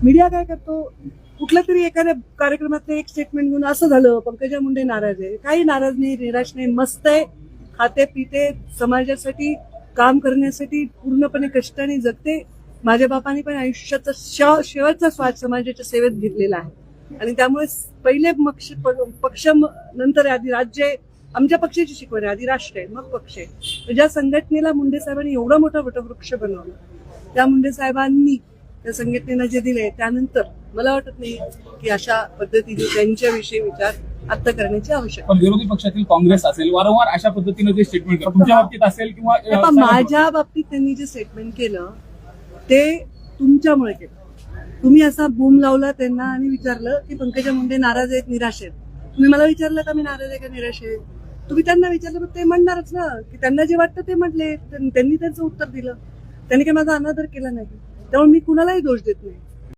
Media काय करतो, कुठल्या तरी एखाद्या कार्यक्रमातलं एक स्टेटमेंट घेऊन असं झालं पंकजा मुंडे नाराज आहे. काही नाराज नाही, निराश नाही, मस्त आहे, खाते पिते, समाजासाठी काम करण्यासाठी पूर्णपणे कष्टाने जगते. माझ्या बापाने पण आयुष्याचा शेवटचा श्वास समाजाच्या सेवेत घेतलेला आहे आणि त्यामुळे पहिले पक्ष नंतर आधी राज्य आहे. आमच्या पक्षाची शिकवण आहे, आधी राष्ट्र आहे मग पक्ष आहे. ज्या संघटनेला मुंडे साहेबांनी एवढा मोठा वटवृक्ष बनवला, त्या मुंडे साहेबांनी त्या संघटनेला जे दिले त्यानंतर मला वाटत नाही की अशा पद्धतीने त्यांच्याविषयी विचार आता करण्याची आवश्यकता. पण विरोधी पक्षातील काँग्रेस असेल वारंवार अशा पद्धतीने जे स्टेटमेंट करतात तुमच्या बाबतीत असेल किंवा माझ्या बाबतीत त्यांनी जे स्टेटमेंट केलं ते तुमच्यामुळे केलं. तुम्ही असा बूम लावला त्यांना आणि विचारलं की पंकजा मुंडे नाराज आहेत, निराश आहेत. तुम्ही मला विचारलं का मी नाराज आहे का निराश आहे? तुम्ही त्यांना विचारलं तर ते म्हणणारच ना की त्यांना जे वाटतं ते म्हटले. त्यांनी त्यांचं उत्तर दिलं. त्यांनी काही माझा अनादर केला नाही. त्यामुळे मी कुणालाही दोष देत नाही.